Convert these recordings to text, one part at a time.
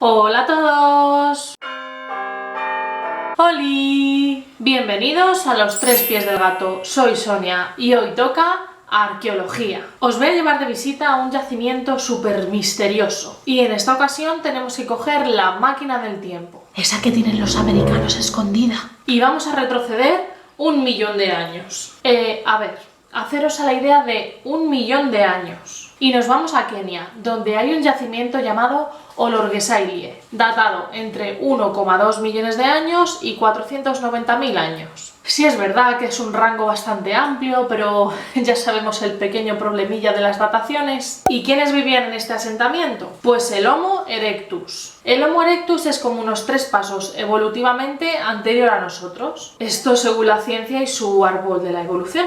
Hola a todos. ¡Holi! Bienvenidos a Los Tres Pies del Gato. Soy Sonia y hoy toca arqueología. Os voy a llevar de visita a un yacimiento súper misterioso. Y en esta ocasión tenemos que coger la máquina del tiempo. Esa que tienen los americanos escondida. Y vamos a retroceder 1.000.000 de años. Haceros a la idea de 1.000.000 de años. Y nos vamos a Kenia, donde hay un yacimiento llamado Olorgesailie, datado entre 1,2 millones de años y 490.000 años. Sí es verdad que es un rango bastante amplio, pero ya sabemos el pequeño problemilla de las dataciones. ¿Y quiénes vivían en este asentamiento? Pues el Homo erectus. El Homo erectus es como unos 3 pasos evolutivamente anterior a nosotros. Esto según la ciencia y su árbol de la evolución.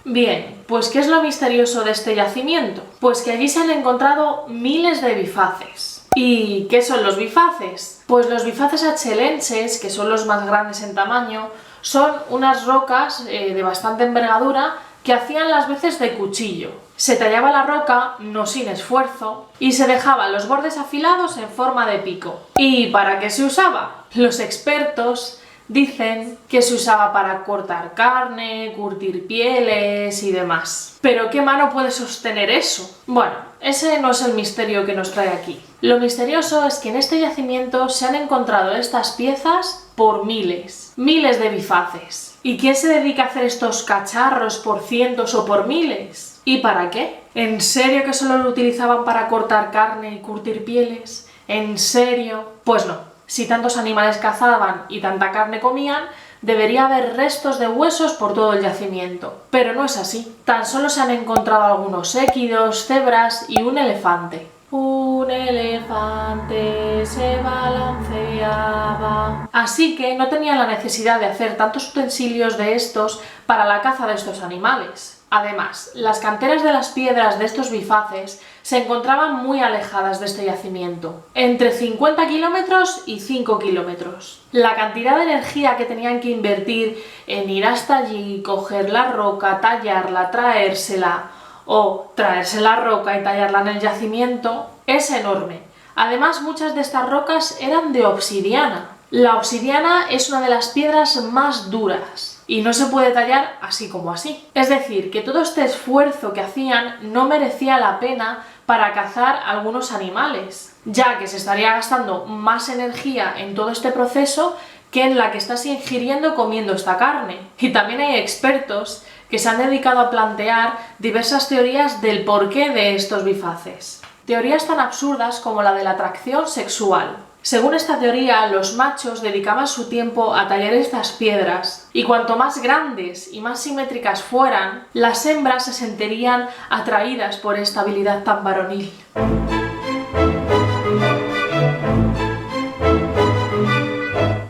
Bien, pues ¿qué es lo misterioso de este yacimiento? Pues que allí se han encontrado miles de bifaces. ¿Y qué son los bifaces? Pues los bifaces achelenses, que son los más grandes en tamaño, son unas rocas de bastante envergadura que hacían las veces de cuchillo. Se tallaba la roca, no sin esfuerzo, y se dejaban los bordes afilados en forma de pico. ¿Y para qué se usaba? Los expertos dicen que se usaba para cortar carne, curtir pieles y demás. ¿Pero qué mano puede sostener eso? Bueno, ese no es el misterio que nos trae aquí. Lo misterioso es que en este yacimiento se han encontrado estas piezas por miles de bifaces. ¿Y quién se dedica a hacer estos cacharros por cientos o por miles? ¿Y para qué? ¿En serio que solo lo utilizaban para cortar carne y curtir pieles? ¿En serio? Pues no. Si tantos animales cazaban y tanta carne comían, debería haber restos de huesos por todo el yacimiento. Pero no es así. Tan solo se han encontrado algunos équidos, cebras y un elefante. Un elefante se balanceaba. Así que no tenían la necesidad de hacer tantos utensilios de estos para la caza de estos animales. Además, las canteras de las piedras de estos bifaces se encontraban muy alejadas de este yacimiento, entre 50 kilómetros y 5 kilómetros. La cantidad de energía que tenían que invertir en ir hasta allí, coger la roca, tallarla, traérsela, o traerse la roca y tallarla en el yacimiento, es enorme. Además, muchas de estas rocas eran de obsidiana. La obsidiana es una de las piedras más duras y no se puede tallar así como así. Es decir, que todo este esfuerzo que hacían no merecía la pena para cazar algunos animales, ya que se estaría gastando más energía en todo este proceso que en la que estás ingiriendo comiendo esta carne. Y también hay expertos que se han dedicado a plantear diversas teorías del porqué de estos bifaces. Teorías tan absurdas como la de la atracción sexual. Según esta teoría, los machos dedicaban su tiempo a tallar estas piedras, y cuanto más grandes y más simétricas fueran, las hembras se sentirían atraídas por esta habilidad tan varonil.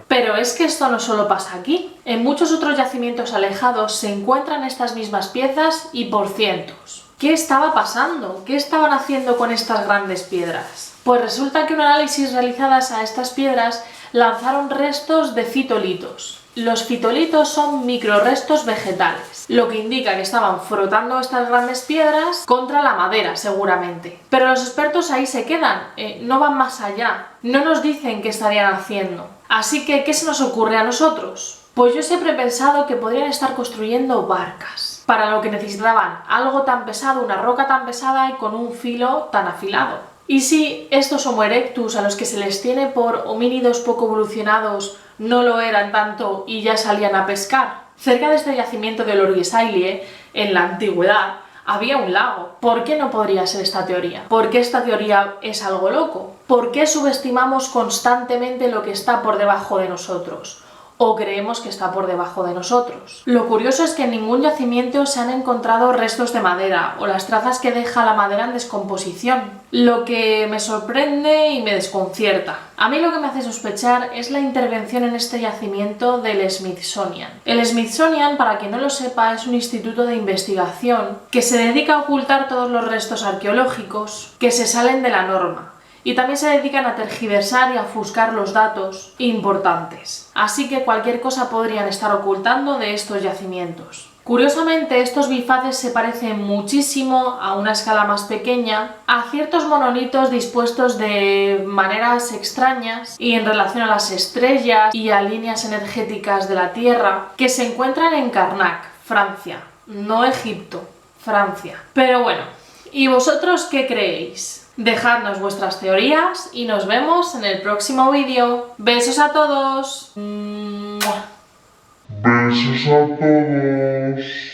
Pero es que esto no solo pasa aquí. En muchos otros yacimientos alejados se encuentran estas mismas piezas y por cientos. ¿Qué estaba pasando? ¿Qué estaban haciendo con estas grandes piedras? Pues resulta que un análisis realizadas a estas piedras lanzaron restos de fitolitos. Los fitolitos son microrestos vegetales, lo que indica que estaban frotando estas grandes piedras contra la madera, seguramente. Pero los expertos ahí se quedan, no van más allá, no nos dicen qué estarían haciendo. Así que, ¿qué se nos ocurre a nosotros? Pues yo siempre he pensado que podrían estar construyendo barcas, para lo que necesitaban algo tan pesado, una roca tan pesada y con un filo tan afilado. ¿Y si estos Homo erectus, a los que se les tiene por homínidos poco evolucionados, no lo eran tanto y ya salían a pescar? Cerca de este yacimiento de Olorgesailie, en la antigüedad, había un lago. ¿Por qué no podría ser esta teoría? ¿Por qué esta teoría es algo loco? ¿Por qué subestimamos constantemente lo que está por debajo de nosotros? ¿O creemos que está por debajo de nosotros? Lo curioso es que en ningún yacimiento se han encontrado restos de madera o las trazas que deja la madera en descomposición, lo que me sorprende y me desconcierta. A mí lo que me hace sospechar es la intervención en este yacimiento del Smithsonian. El Smithsonian, para quien no lo sepa, es un instituto de investigación que se dedica a ocultar todos los restos arqueológicos que se salen de la norma. Y también se dedican a tergiversar y a ofuscar los datos importantes. Así que cualquier cosa podrían estar ocultando de estos yacimientos. Curiosamente, estos bifaces se parecen muchísimo, a una escala más pequeña, a ciertos monolitos dispuestos de maneras extrañas y en relación a las estrellas y a líneas energéticas de la Tierra, que se encuentran en Karnak, Francia, no Egipto, Francia. Pero bueno, ¿y vosotros qué creéis? Dejadnos vuestras teorías y nos vemos en el próximo vídeo. ¡Besos a todos! Besos a todos.